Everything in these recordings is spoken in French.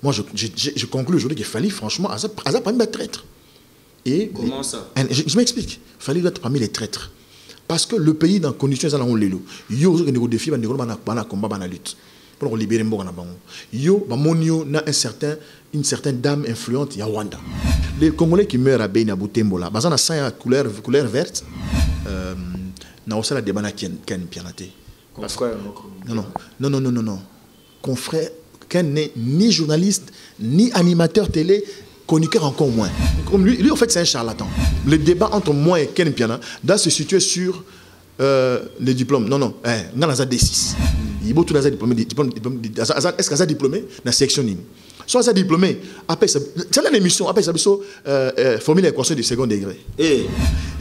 Moi, je conclue aujourd'hui qu'il fallait, franchement, Aza parmi les traîtres. Et, comment ça? Je m'explique. Il fallait être parmi les traîtres. Parce que le pays, dans les conditions, il y a des défis, il y a combat, il y a lutte. Pour libérer les gens. Il y a une certaine dame influente, il y a Rwanda. Les Congolais qui meurent à Beni, à Butembo, ils ont la couleur verte. Ils ont la débat qui est pianaté. Non. Confrère, qui n'est ni journaliste, ni animateur télé, chroniqueur encore moins. Comme lui, en fait, c'est un charlatan. Le débat entre moi et Ken Piana doit se situer sur les diplômes. Non, on a D6. Il y a tout diplômé. Est-ce qu'il a diplômé dans la section NIM? Soit ça diplômé, c'est l'émission, après ça, formule l'équation du second degré. Et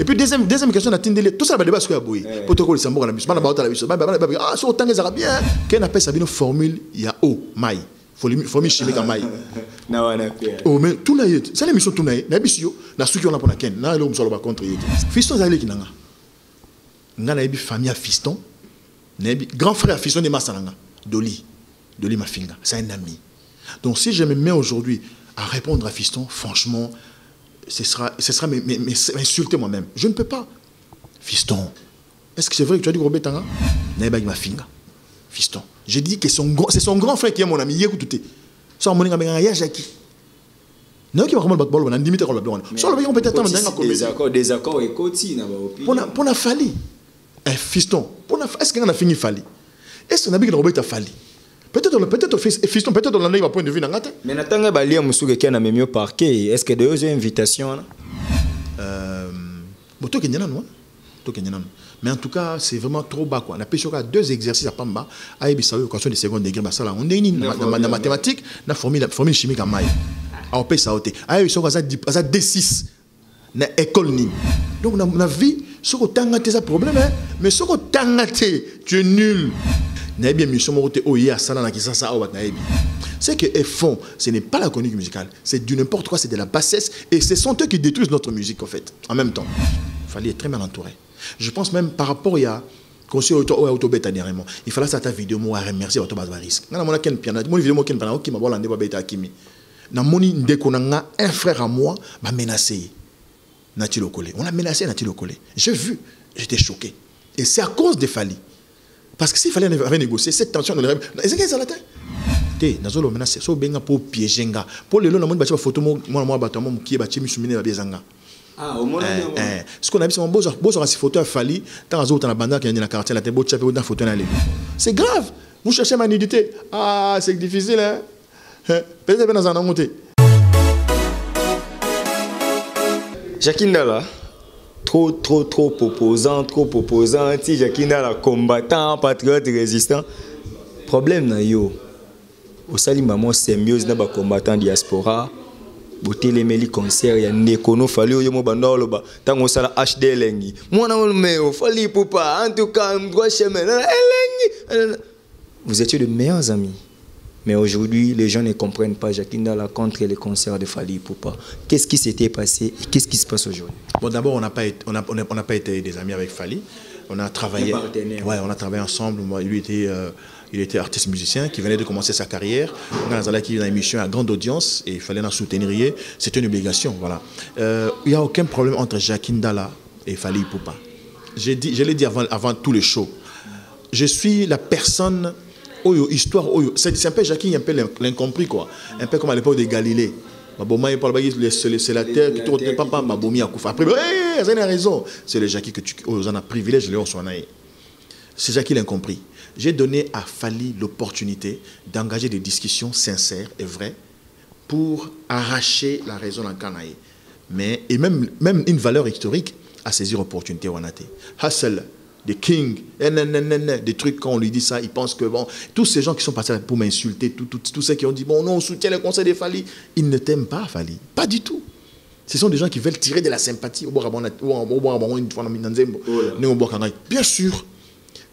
puis, deuxième question, tout ça, débat sur la bouille. Protocole, c'est un bon la mission. Ah, sur autant les Arabiens, qu'on appelle ça une formule, il y a O, maï. Formule chimique à maï. Oh, mais tout n'est pas. C'est l'émission tout n'est pas. Na ceux qui ont la pour la ken. Na l'homme sur le contre. Fiston zali kinanga. Ngana ebi famille à fiston. Nebi grand frère fiston de Masalanga. Doli Mafinga. C'est un ami. Donc si je me mets aujourd'hui à répondre à fiston, franchement, ce sera m'insulter moi-même. Je ne peux pas. Fiston. Est-ce que c'est vrai que tu as dit Robert Tanga? Nebi Mafinga. Fiston. J'ai dit que c'est son grand frère qui est mon ami. Écoutez. Ça mon ami ya Jackie. Non qui va comment le ball on a limité le ballon. Sur le peut être des accords et côté na ba pour na fali. Fiston. Est-ce qu'on a fini fali? Est-ce qu'on a bien Robert fali? Peut-être fiston peut-être on en a point de vue ngata. Mais natanga ba lia musuke qui na mieux parquet. Est-ce que deux invitations là? Boto kenyana non? Mais en tout cas, c'est vraiment trop bas. On a pêché à 2 exercices à Pamba. À Ebisawi, équation de second degré. On est dans mathématiques, dans la formule chimique à Maï. On paye ça. À Ebisawi, à D6. Dans l'école. Donc, on a vu, ce que tu as un problème, mais ce que tu as, tu es nul. C'est que fond, ce n'est pas la chronique musicale, c'est du n'importe quoi, c'est de la bassesse. Et ce sont eux qui détruisent notre musique, en fait, en même temps. Il fallait être très mal entouré. Je pense même par rapport à conseil auto-bêta dernièrement, il fallait ça ta vidéo moi remercier auto barisque. Na mona ken piano, mon vidéo mo ken piano qui m'a bolande ba bêta kimi. Na moni ndekonanga un frère à moi m'a menacé. Nati Lokole. On l'a menacé Nati Lokole. J'ai vu, j'étais choqué. Et c'est à cause des Fali. Parce que s'il fallait négocier cette tension on aurait est-ce que ça la tête? Té nazolo menacer so benga pour piéger nga. Pour le lo na moni ba photo moi bato mo qui ba chimi sumine ba biezanga. Ah, au moins, ce qu'on a vu, c'est un beau photo à Fali, dans la bande qui est dans la quartier, la tête, dans photo. C'est grave. Vous cherchez ma nudité. Ah, c'est difficile, hein. Peut-être que dans un an, Jackie Ndala, trop opposant. Jackie Ndala, combattant, patriote, résistant. Problème, yo. Au salim, maman, symbiose, n'a pas combattant diaspora. Boté les méli concert ya nekono fali yo mo bandolo ba tango sala HD lengi mwana meo fali poupa en tout cas droit chemin lengi. Vous étiez de meilleurs amis, mais aujourd'hui les gens ne comprennent pas Jackie Ndala contre les concerts de Fali Poupa. Qu'est-ce qui s'était passé et qu'est-ce qui se passe aujourd'hui? Bon, d'abord on n'a pas été des amis avec Fali. On a travaillé on a travaillé ensemble. Moi, il était artiste musicien qui venait de commencer sa carrière. On a une émission à grande audience et il fallait la soutenir. C'était une obligation. Voilà. Il n'y a aucun problème entre Jackie Ndala et Fali Poupa. Je l'ai dit avant tous les shows. Je suis la personne, c'est un peu Jackie, un peu l'incompris, quoi. Un peu comme à l'époque de Galilée. C'est la terre qui tourne papa, après, vous avez raison. C'est le Jackie que tu en as privilège, c'est Jackie l'incompris. J'ai donné à Fali l'opportunité d'engager des discussions sincères et vraies pour arracher la raison dans le Canaï. Et même une valeur historique à saisir l'opportunité. Hustle, des kings, des trucs, quand on lui dit ça, il pense que bon, tous ces gens qui sont passés pour m'insulter, tous ceux qui ont dit bon, non, on soutient le conseil de Fali, ils ne t'aiment pas, Fali. Pas du tout. Ce sont des gens qui veulent tirer de la sympathie. Bien sûr.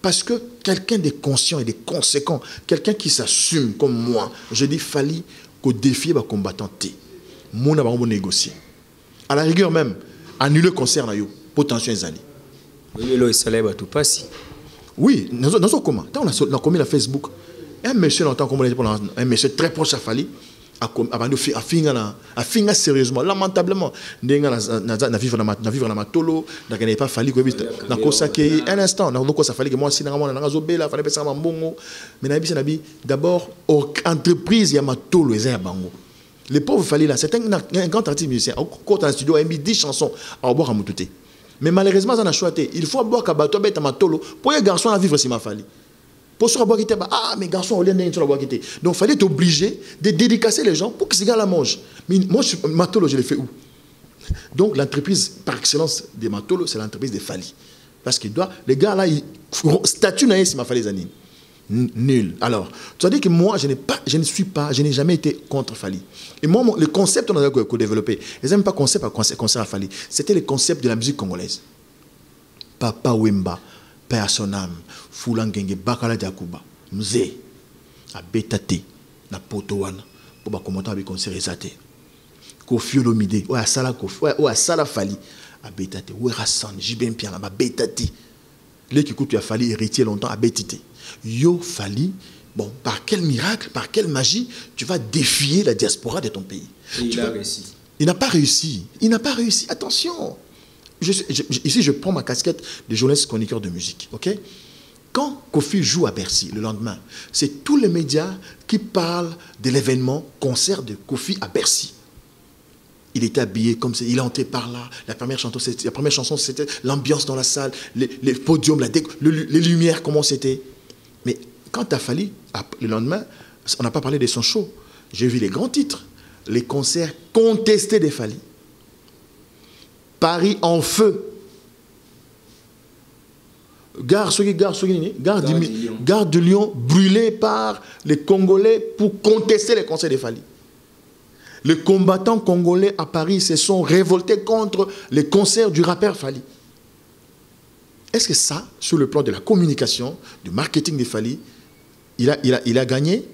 Parce que quelqu'un de conscient et de conséquent, quelqu'un qui s'assume comme moi, je dis Fali qu'au défi va combattant T. Mon avons négocier. À la rigueur même, annuler le concert potentiel Zali. Oui, nous avons comment? On a commis la Facebook. Un monsieur longtemps comme un monsieur très proche à Fali. a finga sérieusement lamentablement ndenga na vivre na matolo na n'est pas fallu que na kosake un instant na ko ça fallait que moi si na mona na zobela fallait pesa mbongo mais na bisa na bi d'abord entreprise ya matolo eza ya bango les pauvres fallait là c'est un grand artiste musicien quand dans le studio a mis 10 chansons à boire à mututé mais malheureusement ça n'a choisi il faut boire kabato beta matolo pour les garçons à vivre si ma fallait. Pour se boire quitter, mes garçons, donc il fallait être obligé de dédicacer les gens pour que ces gars la mangent. Mais moi, Matolo, je l'ai fait où? Donc l'entreprise par excellence des Matolo, c'est l'entreprise des Fali. Parce que les gars là, ils statuent na si ma Fali anime. Nul. Alors, tu as dit que moi, je n'ai jamais été contre Fali. Et moi, le concept qu'on a développé, ils n'aiment pas concept à Fali. C'était le concept de la musique congolaise. Papa Wemba. Père à son âme, Foulangenge, Bakala Diakuba, Mze, à Betate, na Potowana, pour ba commenter avec concert exaté. Kofi Olomide, ou à Sala Kofi, ou à Sala Fali, à Betate, ou à Rassan, Jibin Piana, à Betate. Les qui coûtent, tu as fallu héritier longtemps à Betite. Yo Fali, bon, par quel miracle, par quelle magie, tu vas défier la diaspora de ton pays. Et il a réussi. Il n'a pas réussi. Il n'a pas réussi. Attention. Ici, je prends ma casquette de journaliste chroniqueur de musique. Okay? Quand Kofi joue à Bercy le lendemain, c'est tous les médias qui parlent de l'événement concert de Kofi à Bercy. Il était habillé comme ça, il est entré par là. La première chanson, c'était l'ambiance dans la salle, les podiums, les lumières, comment c'était. Mais quand il a fallu, le lendemain, on n'a pas parlé de son show. J'ai vu les grands titres, les concerts contestés des Fali. Paris en feu. Gare de Lyon brûlée par les Congolais pour contester les concerts des Fali. Les combattants congolais à Paris se sont révoltés contre les concerts du rappeur Fali. Est-ce que ça, sur le plan de la communication, du marketing des Fali, il a gagné?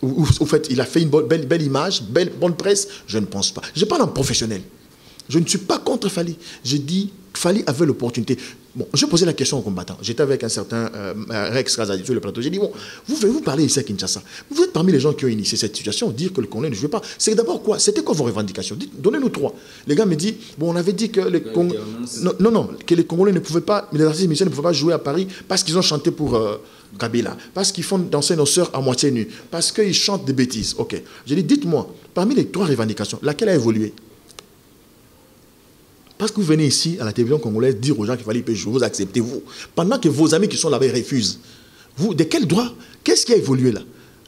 Ou au fait, il a fait une belle image, bonne presse? Je ne pense pas. Je parle en professionnel. Je ne suis pas contre Fali. Je dis Fali avait l'opportunité. Bon, je posais la question aux combattants. J'étais avec un certain Rex Razadi sur le plateau. J'ai dit, bon, vous parlez ici à Kinshasa. Vous êtes parmi les gens qui ont initié cette situation, dire que le Congolais ne jouait pas. C'est d'abord quoi? C'était quoi vos revendications? Donnez-nous 3. Les gars me disent, bon, on avait dit que les Congolais... Non, que les Congolais ne pouvaient pas, les artistes musiciens ne pouvaient pas jouer à Paris parce qu'ils ont chanté pour Kabila, parce qu'ils font danser nos sœurs à moitié nues, parce qu'ils chantent des bêtises. Ok. J'ai dit, dites-moi, parmi les 3 revendications, laquelle a évolué? Parce que vous venez ici, à la télévision congolaise, dire aux gens qu'il fallait jouer, vous acceptez, vous. Pendant que vos amis qui sont là-bas refusent. Vous, de quel droit? Qu'est-ce qui a évolué là?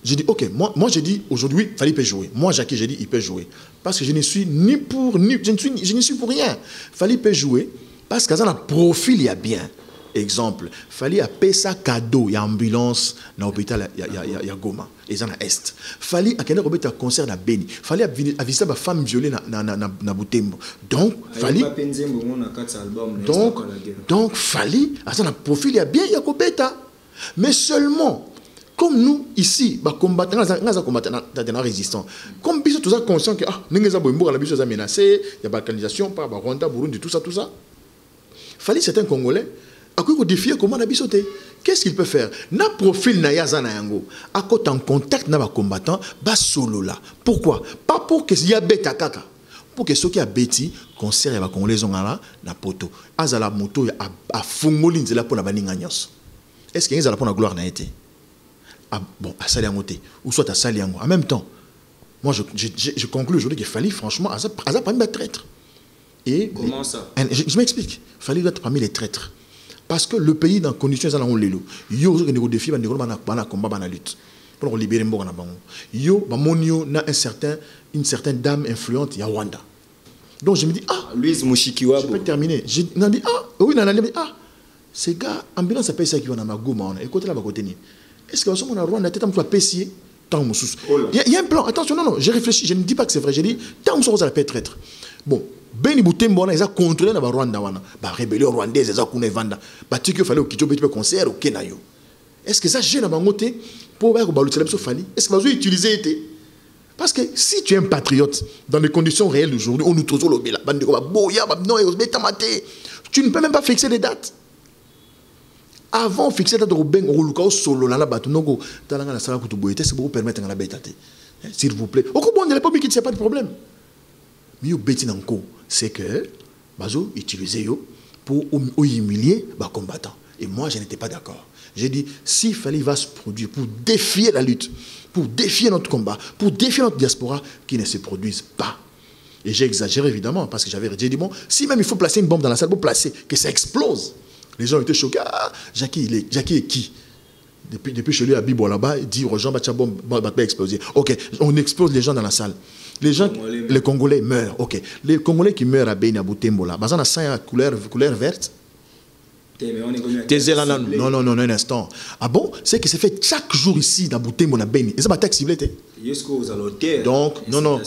J'ai dit, ok, moi j'ai dit, aujourd'hui, il fallait jouer. Moi, Jackie, j'ai dit, il peut jouer. Parce que je ne suis ni pour, ni, je ne suis pour rien. Il fallait jouer, parce que ça a profil, il y a bien. Exemple, il fallait payer ça cadeau, il y a ambulance, dans l'hôpital, il y a Goma, et ça il fallait qu'il y ait un concert à Beni, il fallait visiter ma femme violée dans Butembo. Donc, fallait. Donc, fallait, ça a profil, il y a bien, il y a Kobeta. Mais seulement, comme nous, ici, combattants, nous résistants, comme nous sommes conscients que nous sommes menacés, il y a balkanisation, par Rwanda, Burundi, tout ça. Fallait certains Congolais. À quoi vous défiez comment on a bisoté? Qu'est-ce qu'il peut faire? Na profil na yazana yango. À côté en contact na ba combattant, ba solo là. Pourquoi? Pas pour que y a beta kaka. Pour que ceux qui a beti concert ya ba congolais ngala na poto. Azala moto a fungoli nzela pour na baninga nyos. Est-ce que ezala pour na gloire na été? Ah bon, à sali yangote ou soit à sali yango. En même temps, moi je conclus aujourd'hui qu'il fallait franchement aza parmi les traîtres. Et comment ça? Je m'explique. Fallait être parmi les traîtres. Parce que le pays dans conditions ça on l'élo yo zo que défi bana combat bana lutte pour libérer mboka na bango yo ba monio na une certaine dame influente ya Rwanda. Donc je me dis Louise Mushikiwabo. Je peux terminer. Je me dis oui ces gars ambulance paye ça qui va na magoma on écoute là ba côté ni. Est-ce que on a Rwanda tête on pessier tant mususu. Il y a un plan. Attention non, j'ai réfléchi, je ne dis pas que c'est vrai, j'ai dit tant on ça peut être. Bon, Beni Butembo ils ont contrôlé na Rwanda wana. Ba rébellion rwandaise ils ont kuna vanda. Ba tiki fallait au Kicho petit concert au Kenayo. Est-ce que ça gêne à bangoté pour ba ko balutsela biso fali? Est-ce que va utiliser été? Parce que si tu es un patriote dans les conditions réelles d'aujourd'hui, on nous trouve le bela bande ko ba boya ba non et tamate. Tu ne peux même pas fixer les dates. Avant fixer date au ben au luka solo na batu noko talanga na sala kutu boyete c'est pour permettre ngala betate. S'il vous plaît. Au bon de l'époque, il n'y a pas de problème. Mais au bêtis encore, c'est que Bazo utilisait pour humilier les combattants. Et moi, je n'étais pas d'accord. J'ai dit, s'il fallait, il va se produire pour défier la lutte, pour défier notre combat, pour défier notre diaspora, qui ne se produise pas. Et j'ai exagéré évidemment, parce que j'ai dit, bon, si même il faut placer une bombe dans la salle, pour placer, que ça explose. Les gens étaient choqués. Ah, Jackie est qui? Depuis chez lui à Bibo là-bas, il dit aux gens, la bombe va exploser. Ok, on explose les gens dans la salle. Les Congolais meurent. Ok, les Congolais qui meurent à Beni, à Butembo, là, on a ça couleur verte. Non, un instant. Ah bon? C'est que c'est fait chaque jour ici dans Butembo, dans Beni. Et ça m'a ciblé. Donc, non.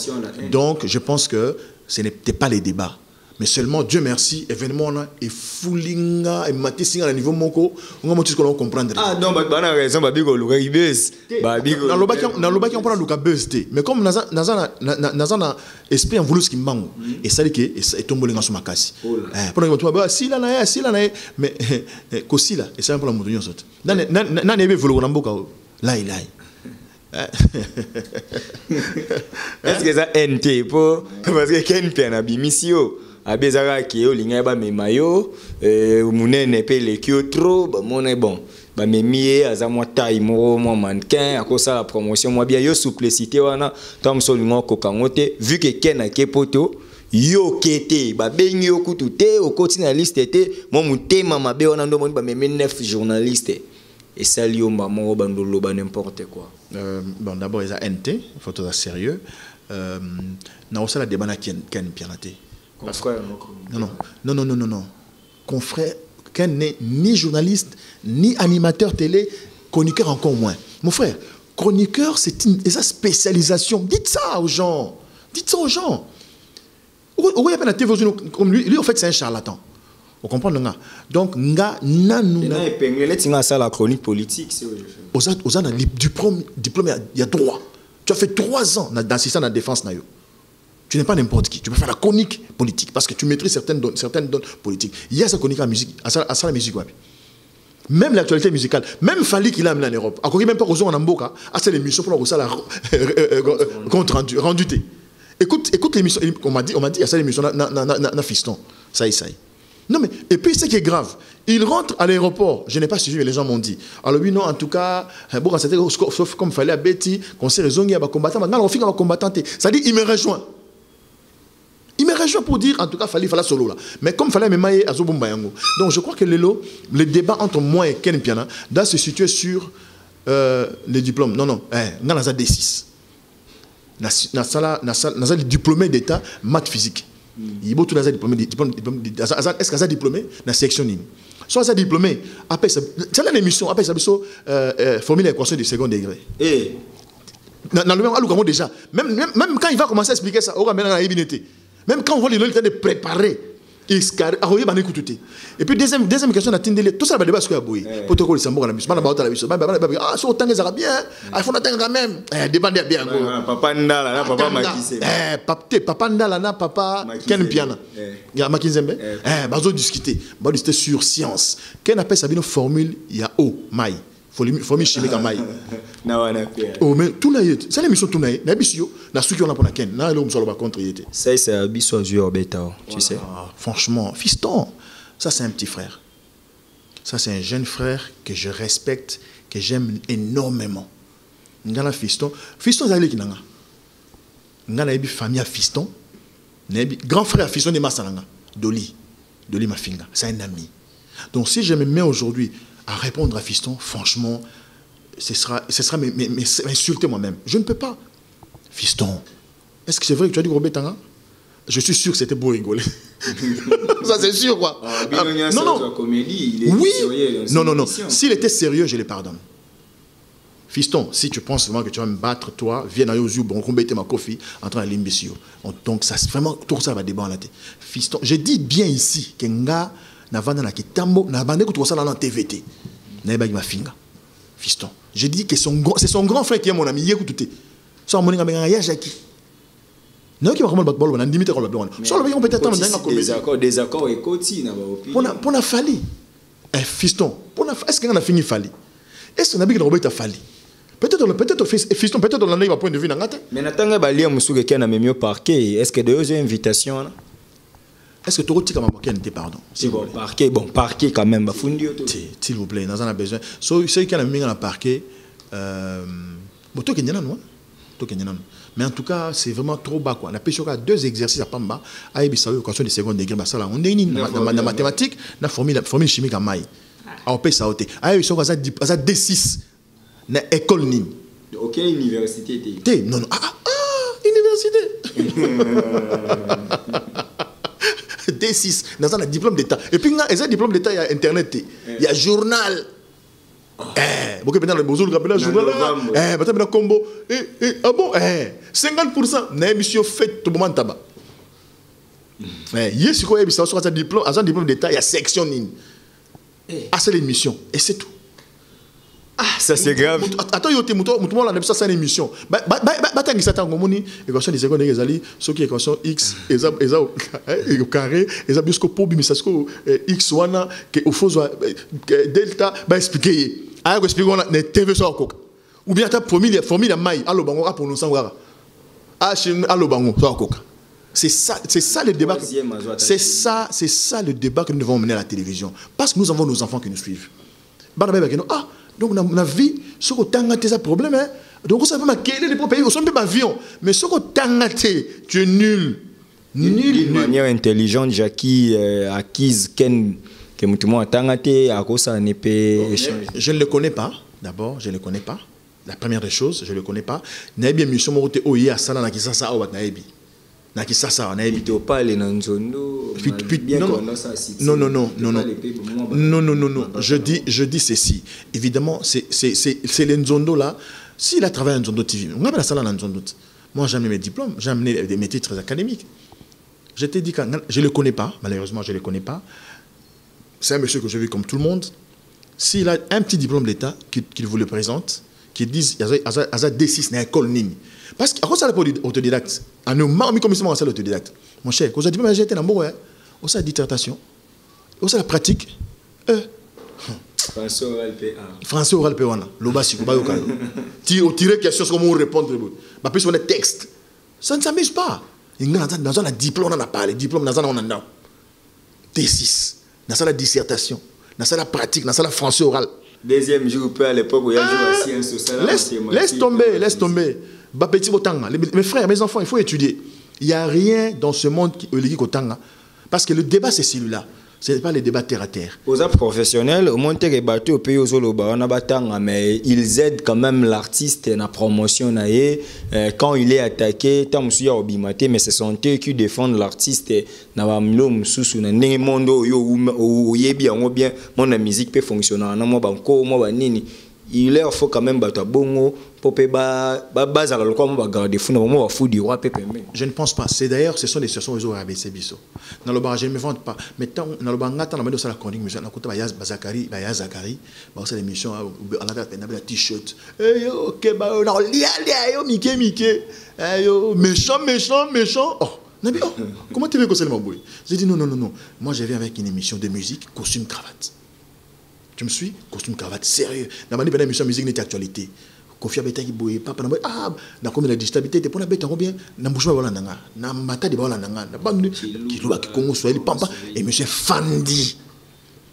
Donc, je pense que ce n'était pas les débats. Mais seulement, Dieu merci, événement et foulinga et matissinga à niveau moko, on va comprendre. Ah non, on a raison, babi go luka ibes. Dans le baki on prend luka buzz. Mais comme nazana esprit en voulu ce qui manque et ça dit que et tombe les sur ma casse. Pendant que tu vas si là mais kosi là et ça pour la montagne saute. Na nebe volo na mboka là. Est-ce que ça NT pour parce que Ken Piana bimisio abezaka ki yo linga ba memayo munene pe le kio trop ba mona bon ba memie aza mo taille mo mannequin akosa la promotion mo bien yo souplicité wana tom so linga ko kangote vu que Ken a kepoto yo kete ba bengi yo kutute au continue liste té mo mutema mabe wana ndo mo ba meme 9 journalistes et ça lion ba mo bandolo ba n'importe quoi. Bon d'abord ils a NT faut être sérieux na aussi la débat na Ken Pianaté. Confrère, non. Confrère, Ken n'est ni journaliste, ni animateur télé, chroniqueur encore moins. Mon frère, chroniqueur, c'est sa spécialisation. Dites ça aux gens. Où il y a pas la TV comme lui, en fait, c'est un charlatan. Vous comprenez? Donc, il y a la chronique politique. Aux ans, diplôme, il y a droit. Tu as fait 3 ans d'assistant à la défense. Tu n'es pas n'importe qui. Tu peux faire la chronique politique parce que tu maîtrises certaines donnes politiques. Il y a sa chronique à musique, à la musique. Même l'actualité musicale, même Fali qu'il a amené en Europe. À même pas aux en Amboka, à cette émission pour la compte rendu. Écoute l'émission. On m'a dit, à cette émission, na fiston. Ça y est. Non mais, et puis ce qui est grave, il rentre à l'aéroport, je n'ai pas suivi mais les gens m'ont dit. Alors oui non, en tout cas, bon, c'était sauf comme fallait à Betty, qu'on s'est raisonné à combattant, maintenant on fait un combattant. Ça dit, il me rejoint. Il me rejoint pour dire, en tout cas, il fallait solo là. Mais comme il fallait me mailler à Zobumbayango. Donc je crois que le débat entre moi et Ken Piana doit se situer sur les diplômes. Non, on a D6. On a des diplômés d'État, maths physique. Il y a des diplômés. Est-ce qu'il y a diplômé dans la section NIM? Soit ça diplômé, après ça, c'est l'émission, après ça, formule l'équation du second degré. Dans le même déjà, même quand il va commencer à expliquer ça, même quand on voit les gens de préparer, et puis deuxième question, tout ça va débat sur la bouille. Protocole Sambo la mission, ah c'est autant que bien, il faut attendre quand même. Dépendez bien. Papa Ndala, papa Makise. Papa Ndala, papa Ken Piana. Il y a Makizembe. Bazo discuter sur science. Ken appelle ça une formule, il y a O, maï. Formule chimique à maï. Oh mais tout là, c'est l'émission tout là. Na bisio, na suki on a pour la Ken. Na l'homme sur le contre il était. Ça c'est un biso joueur bêta, tu sais. Franchement, fiston, ça c'est un petit frère. Ça c'est un jeune frère que je respecte, que j'aime énormément. Ngana fiston, fiston zali kinanga. Ngana ebi famille à fiston. Grand frère à fiston de Masalanga, Doli Mafinga, c'est un ami. Donc si je me mets aujourd'hui à répondre à fiston, franchement, ce sera m'insulter moi-même. Je ne peux pas. Fiston, est-ce que c'est vrai que tu as dit Robert Tanga? Je suis sûr que c'était beau rigoler. Ça c'est sûr quoi. Non. Oui. Non. S'il était sérieux, je le pardonne. Fiston, si tu penses vraiment que tu vas me battre, toi, viens à Yozu, bon, on ma coffee, en train de l'imbécile. Donc ça vraiment tout ça va débattre en la tête. Fiston, je dis bien ici que nga na vanda na kitambo na bande ko ça dans TVT. Na ba ma finga. Fiston, je dis que c'est son grand frère qui est mon ami, écoutez. Ça mon nga ya Jackie. Non qui va comment le basketball on a limité comme le blanc. Sur le on peut attendre des accords et côté na ba opinion. Pour na Fali. Fiston, est-ce qu'on a fini Fali? Est-ce qu'on a bien Robert Fali? Peut-être fiston, peut-être dans l'année, point de vue. Mais n'attendez pas lire monsieur qui a même mieux parquet. Est-ce que deux invitations là? Est-ce que tu as dit pardon? Si bon, parquet quand même. S'il vous plaît, nous en avons besoin. Ceux qui ont mis dans le parquet, mais en tout cas, c'est vraiment trop bas. On a pêché 2 exercices à Pamba, à Ebissa, l'équation de seconde degré. On est dans la mathématique, la formule chimique à Maï. On paye ça au thé. À Ebissa, on a D6. Dans l'école Nîmes. Ok, université. Non. Université. D6, dans un diplôme d'État. Et puis, dans un diplôme d'État, il y a Internet, il y a journal. Beaucoup de gens ont le journal. Maintenant, combo. Ah bon, 50%. N'a émission faite tout le monde tabac. Il y a un diplôme d'État, il y a section Nîmes. Ah, c'est l'émission. Et c'est tout. Ah, ça c'est grave. Attends, il y a ça, c'est une émission. Il y a équation de seconde degré, ce qui est équation x, au carré, jusqu'au pot, x, au faux, delta, expliquer. Alors, expliquer, on a TV sur le ou bien, tu as formule de maille, allo bango, à prononcer, allo bango, sur le c'est ça le débat. C'est ça le débat que nous devons mener à la télévision. Parce que nous avons nos enfants qui nous suivent. Ah, donc on a vu ce que tu as des problèmes. Donc on ne sait pas quel est le pays, on ne sait pas avion. Mais ce que tu es nul. D'une manière intelligente, Jackie acquise que tout le monde a tangaté, à cause d'un épée. Je ne le connais pas, d'abord, je ne le connais pas. La première des choses, je ne le connais pas. Naïbi mission morote oye à Sala Nakisasa ou Naïbi. Nakisasa Naïbi. Tu parles Nanzondo. Non. Je dis ceci. Évidemment, c'est les Nzondo là. S'il a travaillé à Nzondo TV, on appelle ça là Nzondo. Moi, j'ai amené mes diplômes, j'ai amené des titres académiques. Je t'ai dit que je ne le connais pas, malheureusement, je ne le connais pas. C'est un monsieur que j'ai vu comme tout le monde. S'il a un petit diplôme d'État, qu'il vous le présente, qu'il dise qu'il y a D6 dans l'école Nîmes. Parce que, à cause de l'autodidacte, à nous marrer comme ça, l'autodidacte. Mon cher, quand vous avez dit, j'ai été dans le mot, on sait la dissertation, on sait la pratique. Français oral PA. Français oral PA, l'oba si vous avez tiré question sur comment répondre. Puis on a texte. Ça ne s'amuse pas. Dans un diplôme, on a parlé. Diplôme, dans un on a D6. Dans la dissertation. Dans la pratique. Dans la français oral. Deuxième jour, à l'époque où il y a joué à sciences sociales. Laisse tomber. Mes frères, mes enfants, il faut étudier. Il n'y a rien dans ce monde qui est Kotanga. Parce que le débat, c'est celui-là. Ce n'est pas le débat terre à terre. Aux apps professionnels, au monter les bateaux au pays aux Zoloba, mais ils aident quand même l'artiste dans la promotion. Quand il est attaqué, tant que Obimaté, mais ce sont eux qui défendent l'artiste. Dans le monde où la musique peut fonctionner. Il leur faut quand même battre bongo pour base à la garder fou du roi. Je ne pense pas. C'est d'ailleurs, ce sont des situations où ils ont rabaissé Bisso. Dans le bar, je ne me vante pas. Mais dans le bar, on a la chronique musicale. On a Zakari, on a l'émission, on a la t-shirt. Ok, Mickey. Méchant. Oh, comment tu veux que c'est le mabouille? J'ai dit non. Moi, je viens avec une émission de musique, costume, cravate. Tu me suis? Costume, cravate, sérieux. Dans ma émission musique n'est actualité. Kofi Abeta qui boye papa na ah na comme la digitalité te pour la bête bien na bouche wala nanga na mata de wala nanga na bandu qui loba ki Congo Swahili pampa et monsieur Fandi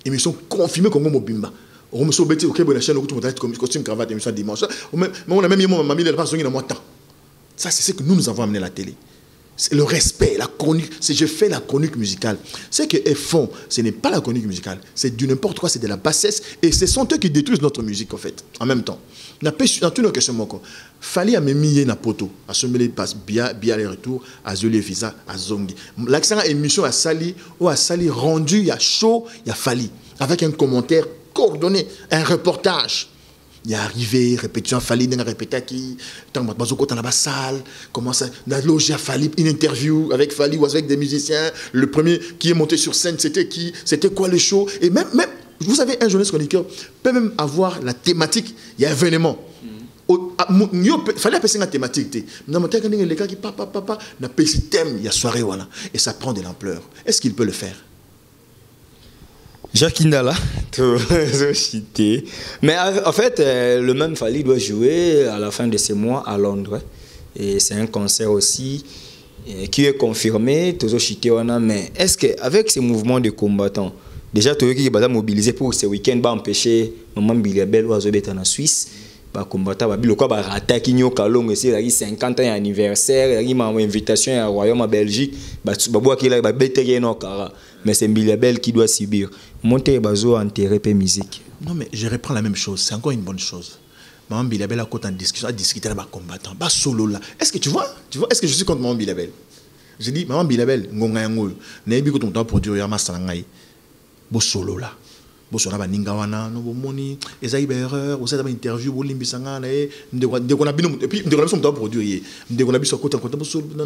émission confirmée Congo Mobimba on me so beti OK bonne chaîne tout monde costume cravate émission dimanche mais on a même mis mon mamie elle pas sonner dans moi temps. Ça c'est ce que nous avons amené à la télé. C'est le respect, la chronique. Si je fais la chronique musicale, ce qu'elles font, ce n'est pas la chronique musicale. C'est du n'importe quoi, c'est de la bassesse. Et ce sont eux qui détruisent notre musique, en fait, en même temps. Dans toute une question, fallait me mier na poto, à se mêler passe bien les retours, à Zoli Visa, à Zongi. L'accent à émission à Sali, ou à Sali rendu, il y a chaud, il y a Fali, avec un commentaire coordonné, un reportage. Il est arrivé, répétition Fali, il a répété qui, dans la salle, commence à loger à Fali, une interview avec Fali ou avec des musiciens. Le premier qui est monté sur scène, c'était qui? C'était quoi le show? Et même, vous savez, un journaliste chroniqueur peut même avoir la thématique, il y a un événement. Il fallait appeler la thématique. Dans mon temps, les gars qui papa, n'a pas thème, il y a soirée, voilà. Et ça prend de l'ampleur. Est-ce qu'il peut le faire? Jacques Indala, cité. Mais en fait, le même Fally doit jouer à la fin de ce mois à Londres. Et c'est un concert aussi qui est confirmé, toujours cité. Mais est-ce qu'avec ces mouvements de combattants, déjà, tout le monde est mobilisé pour ce week-end, va empêcher Maman Bilabel ou Azobet en Suisse, va combattre, va le quoi, va rater Kinyo Kalong, c'est 50 ans anniversaire, il y a une invitation au Royaume à Belgique, va boire qu'il a bêté non cara. Mais c'est Bilabel qui doit subir. Monter bazo enterrer pe musique. Non mais je reprends la même chose, c'est encore une bonne chose. Maman Bilabel a côté en discussion, a discuté avec combattant, pas solo là. Est-ce que tu vois, est-ce que je suis contre Maman Bilabel? Je dis Maman Bilabel, ngonga yangol, n'ayez pas ton temps pour dire yama salangai. Bo solo là. Bo solo ba ningawana, no bo moni, ezai ba erreur, ou ça ba interview bo limbisanga na e, de qu'on a bino et puis de qu'on a son temps pour dire de qu'on a biso côté bo solo non.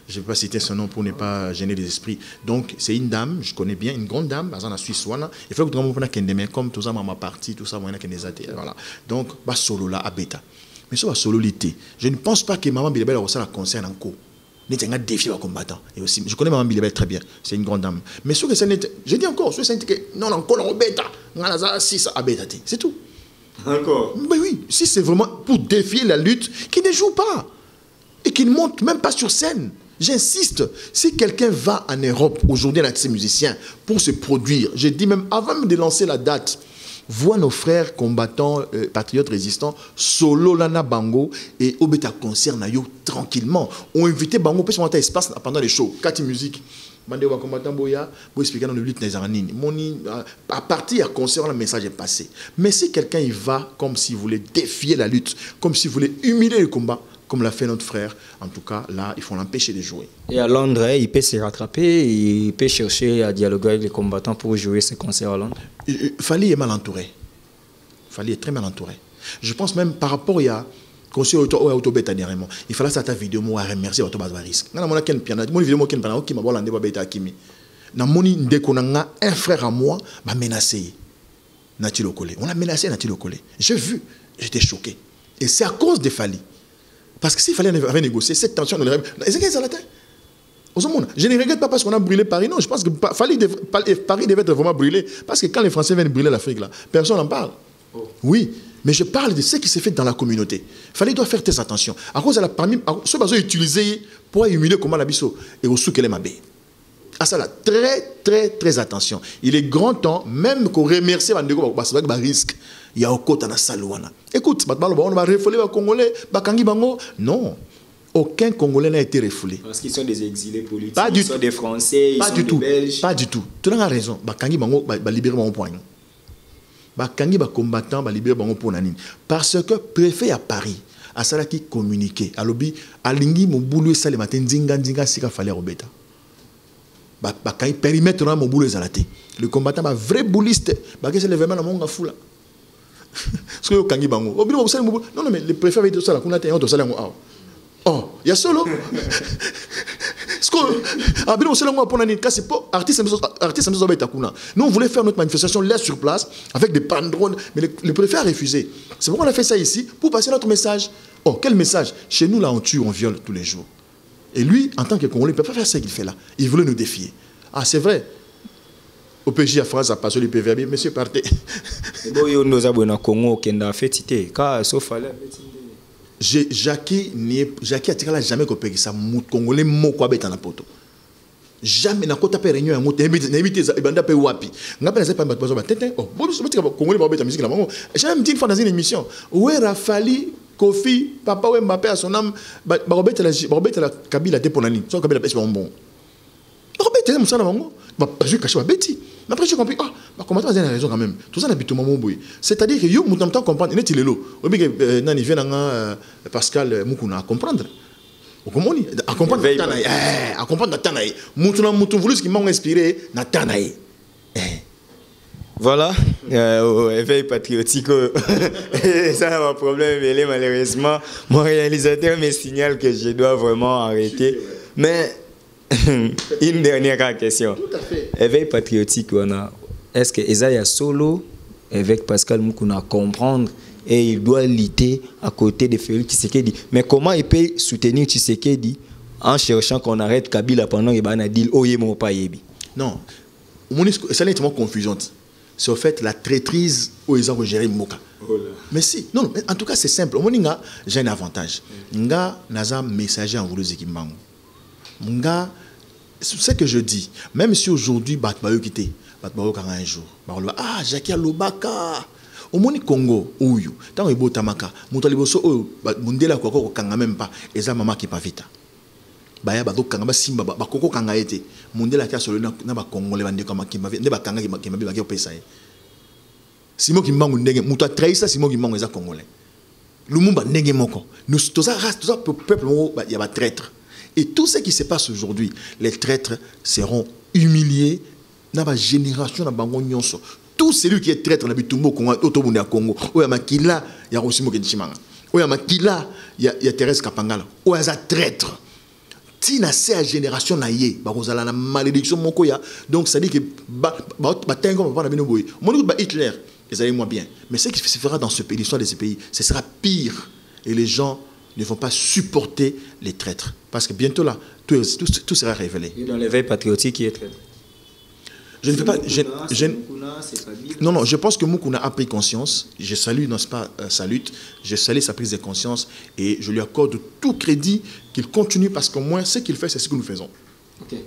Je vais pas citer son nom pour ne pas gêner les esprits. Donc c'est une dame, je connais bien, une grande dame, dans la Suisse wana, il faut que tu me kendeme comme tout ça ma partie, tout ça moi na kendezate. Voilà. Donc ba solo là à bêta. Mais ça ba solo lité. Je ne pense pas que maman Bilabel a ça la concerne encore. C'est un défi aux combattants. Et aussi, je connais Maman Bilabel très bien, c'est une grande dame. Mais ce que ça n'était, je dis encore, ce que non, encore en bêta, c'est tout. Encore. Mais oui, si c'est vraiment pour défier la lutte, qui ne joue pas et qui ne monte même pas sur scène. J'insiste, si quelqu'un va en Europe aujourd'hui avec ses musiciens pour se produire, je dis même avant de lancer la date, voit nos frères combattants, patriotes résistants, solo lana bango et au bêta concert na yo tranquillement. On invité bango pour monter espace pendant les shows. Kati musique. Bande wa combattant boya, pour expliquer dans le lutte les anines. Moni à partir du concert le message est passé. Mais si quelqu'un y va comme s'il voulait défier la lutte, comme s'il voulait humilier le combat, comme l'a fait notre frère, en tout cas, là, il faut l'empêcher de jouer. Et à Londres, il peut se rattraper, il peut chercher à dialoguer avec les combattants pour jouer ce concert à Londres. Fally est mal entouré. Fally est très mal entouré. Je pense même par rapport à conseil auto-bêta dernièrement, il fallait ça ta vidéo, moi, remercier auto-bêta. Dans mon vidéo, qui m'a volé un bêta Kimi. Dans mon un frère à moi m'a menacé. Nati Lokole. On l'a menacé, Nati Lokole. J'ai vu, j'étais choqué. Et c'est à cause de Fally. Parce que s'il fallait négocier, cette tension ne l'aurait pas. Je ne regrette pas parce qu'on a brûlé Paris. Non, je pense que Paris devait être vraiment brûlé. Parce que quand les Français viennent brûler l'Afrique, là, personne n'en parle. Oh. Oui, mais je parle de ce qui s'est fait dans la communauté. Fally doit faire très attention. À cause de la parmi, ce besoin utilisé pour humilier comment la biso et au sous qu'elle est mabé. À ça là, très attention. Il est grand temps, même qu'on remercie Bandego, parce que c'est un risque. Il y a au côté dans la salouana. Écoute, on va refouler les Congolais, Bakangi Bango. Non, aucun Congolais n'a été refoulé. Parce qu'ils sont des exilés politiques, ils sont des Français, ils sont des Belges. Pas du tout. Tu as raison. Bakangi Bango va libérer mon point. Bakangi va combattant va libérer Bango pour Nanine. Parce que préfet à Paris, à ça qui communiquait, à l'obi, à Lingi, mon boulot, ça le matin, Zinga, Sika fallait Robeta. Bakangi périmètre dans mon boulot, le combattant va vrai bouliste. Bakangi c'est l'événement dans mon foule. Non, mais le préfet avait dit ça, oh, il y a solo. Nous, on voulait faire notre manifestation là sur place, avec des banderoles, mais le préfet a refusé. C'est pourquoi on a fait ça ici, pour passer notre message. Oh, quel message? Chez nous, là, on tue, on viole tous les jours. Et lui, en tant que Congolais, il ne peut pas faire ce qu'il fait là. Il voulait nous défier. Ah, c'est vrai. Au PJ à France, à passer le PVB, monsieur partez. Jackie a tiré jamais coupé ça, Congolais moko abeta na poto. Jamais na kota pe réunion ya moto éviter banda pe wapi. Ngapela ça pas bazo ba tete. Oh, bon Congolais ba beta musique la maman. J'ai même dit une fois dans une émission, où est Fally, Kofi, Papa ou Mbappé à son âme, ba robeta la Kabila te pour nani. So Kabila pèse bon. Robeta ça na bango. Ba je cacher ba beti. Mais après, j'ai compris, comment tu as raison quand même. Tout ça, c'est-à-dire que yo, nous temps comprendre. Il est là. Il vient Pascal Moukouna à comprendre. À comprendre Natanaï. À comprendre Natanaï. Moutouna voulu ce qui m'a inspiré Natanaï. Voilà, éveil patriotique. Ça, c'est un problème. Mais malheureusement, mon réalisateur me signale que je dois vraiment arrêter. Mais. Une dernière question. Tout à fait. Éveil patriotique, est-ce que Esaïa Solo, avec Pascal Moukouna, comprendre et il doit lutter à côté de Félix Tshisekedi? Mais comment il peut soutenir Tshisekedi en cherchant qu'on arrête Kabila pendant qu'il y a un deal? Non. Ça n'est pas confusion. C'est au fait la traîtrise où ils ont géré Moka. Mais si, non, en tout cas c'est simple. J'ai un avantage. Nga naza messager en voulu zikimbango. Nga, c'est ce que je dis. Même si aujourd'hui Batbayo quitté, Batbayo quand un jour, ah Jackie Lobaka. Au moni Congo, ouyo, tant que botamaka, moutaliboso, mundela koko kanga même pas, et ça maman qui pas vite. Baya bado kanga ba simba ba koko kanga été, mundela kia solo na ba Congo les bande comme qui m'a ne ba kanga qui m'a bien qui pesa. Simo qui mangue ndenge, mouta traisa simo qui mangue za congolais. Lumumba ndenge moko. Nous tout ça race, tout ça peuple il y a ba traître. Et tout ce qui se passe aujourd'hui, les traîtres seront humiliés na ba génération na bango nyonso. Tout celui qui est traître na bitumbo Congo autobunde ya Congo oya makila ya Rosimo Kenchimanga oya makila ya Thérèse Kapangala oya za traître tina sa génération na ye ba kozala na malédiction moko ya donc ça dit que ba tengo ba na bino boy moni ba Hitler ils allaient moins bien mais ce qui se fera dans ce pays l'histoire de ce pays ce sera pire et les gens ne vont pas supporter les traîtres parce que bientôt là tout sera révélé. Et dans l'éveil patriotique qui est traître. Je ne fais pas. Non, je pense que Moukouna a pris conscience. Je salue, n'est-ce pas, sa lutte. Je salue sa prise de conscience et je lui accorde tout crédit qu'il continue parce qu'au moins ce qu'il fait, c'est ce que nous faisons. Okay.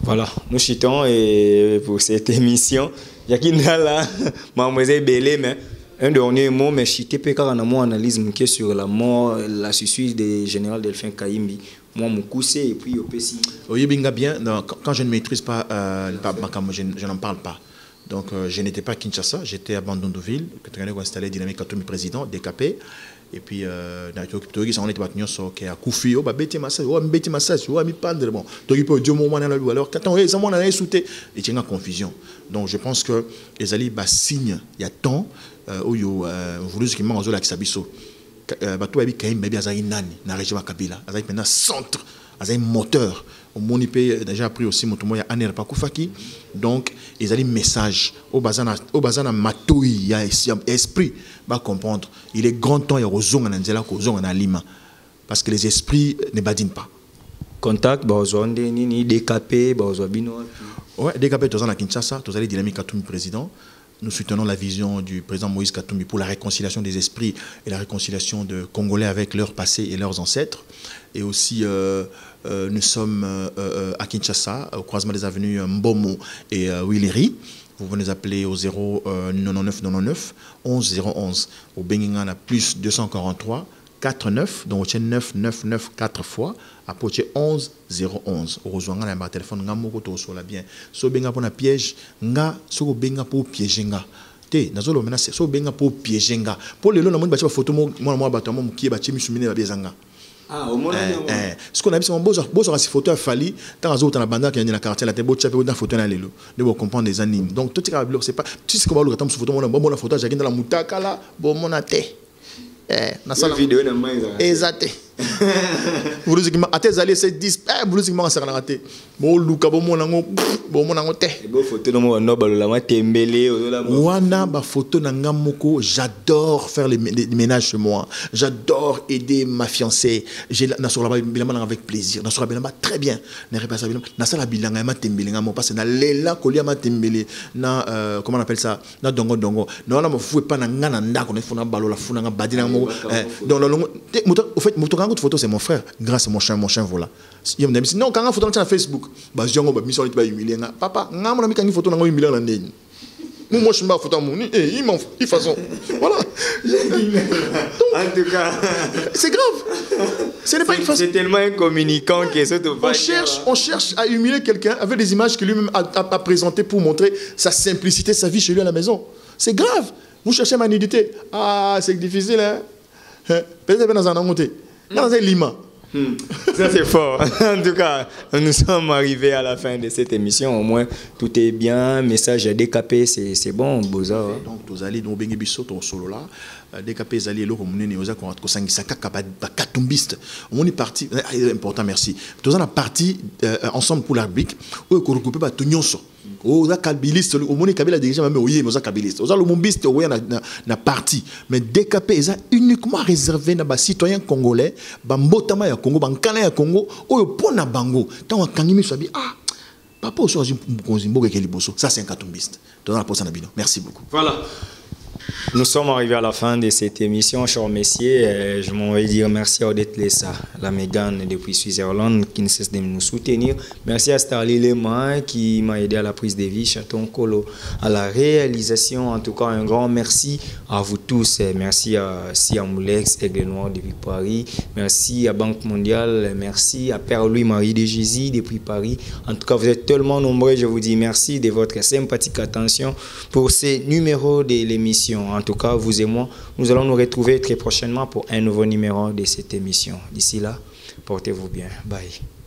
Voilà, nous chitons et pour cette émission. Yakindala, mademoiselle Belé, mais un dernier mot, mais chité peut car mon analyse sur la mort, la suicide du général Delphin Kayimbi. Moi, mon coussé et puis au PC. Oui, bien. Non, quand je ne maîtrise pas, je n'en parle pas. Donc, je n'étais pas à Kinshasa, j'étais à Bandondoville, que tu as installé Dynamique Katoumi président, DKP. Et puis, on était à Koufi, on a massage, on a mis pas de bon. Donc, il peut dire, alors, quand on est en sauté, il y a une confusion. Donc, je pense que les alliés signent, il y a temps, où il y a voulu qu'ils mangent la Kisabiso. Bato abi kaim baby azali nani na régime Kabila azali maintenant centre azali moteur au monipe déjà appris aussi motomo ya aner pakufaki donc ils allaient message au bazana matoi ya esprit va comprendre il est grand temps ya ozonga na nzela ko ozonga na lima parce que les esprits ne badinent pas contact bazonde nini DKP bazobino ouais DKP tozana Kinshasa tozali Dynamique Katoumi président. Nous soutenons la vision du président Moïse Katumbi pour la réconciliation des esprits et la réconciliation de Congolais avec leur passé et leurs ancêtres. Et aussi, nous sommes à Kinshasa, au croisement des avenues Mbomo et Willery. Vous pouvez nous appeler au 099 99 11 011. Au Benginga, on a plus 243 49, donc on 999 4 fois. Après 11 011. Au rejoint un téléphone, nga moko to so la bien. So benga pour na piège, nga so benga pour piéger nga. Te nazolo menace so benga pour piéger nga. Pour le long na mo ba photo moi bato mo ki ba chimi sumine ba biezanga. Ah, au moins ce qu'on a vu c'est mon beau si photo a fallu tant azo dans la bande qui est dans la quartier la te beau chapeau dans photo na lelo. De vous comprendre les animes. Donc tout c'est pas tu sais comment le temps sur photo mon la photo j'ai dans la mutaka là, bon mon até. Na sala vidéo na mais exact. Vous dites que à allez c'est 10 vous dites que ça raté bon luka bon monango te bon photo no no balola ma tembele wana ba photo na ngamoko j'adore faire les ménages chez moi j'adore aider ma fiancée j'ai na sur la bilamba avec plaisir na sur la bilamba très bien na repassa bilamba na sala bilanga ma tembele ngamo parce na lela kolia ma tembele na comment on appelle ça na dongo non na mo fou pas na ngana ndako na funa balola funa nga badina ngamo dans le au fait toute photo c'est mon frère grâce à mon chien voilà il me dit non quand on photo sur Facebook bah jongo ba mission ba humilier papa ngam na mi kangi photo na humilier na ndeni moi je m'a photo mon il m'en il façon voilà en tout cas c'est grave ce n'est pas une façon c'est tellement un communicant que ça te on cherche à humilier quelqu'un avec des images que lui-même a présentées pour montrer sa simplicité sa vie chez lui à la maison c'est grave vous cherchez ma nudité ah c'est difficile hein peut-être dans un angoté dans un lima. Ça c'est fort. En tout cas, nous sommes arrivés à la fin de cette émission. Au moins, tout est bien. Message à DKP, c'est bon, Boza. Donc, tous allez dans Bengi Bisso, ton solo là. DKP, allez là, comme nous, nous avons katumbiste. On est parti. Important, merci. Tous on a parti ensemble pour l'arbitre. On est regroupé par Tognonso. Oza kabiliste au moni kabila déjà même oui oza kabiliste oza le mombiste oui na parti mais DKP est uniquement réservé na ba citoyens congolais ba mbotama ya Congo ba nkana ya Congo oyo pona bango tant kangimi sabi ah Papa aussi, ça c'est un catumbiste. Merci beaucoup. Voilà. Nous sommes arrivés à la fin de cette émission, chers messieurs. Je m'en vais dire merci à Odette Lessa, la Mégane depuis Suisse-Irlande, qui ne cesse de nous soutenir. Merci à Starly Lema qui m'a aidé à la prise de vie, Chaton Kolo à la réalisation. En tout cas, un grand merci à vous tous. Merci à Sia Moulex, Aigle Noir depuis Paris. Merci à Banque Mondiale. Merci à Père Louis-Marie de Jésus depuis Paris. En tout cas, vous êtes tellement nombreux. Je vous dis merci de votre sympathique attention pour ces numéros de l'émission. En tout cas, vous et moi, nous allons nous retrouver très prochainement pour un nouveau numéro de cette émission. D'ici là, portez-vous bien. Bye.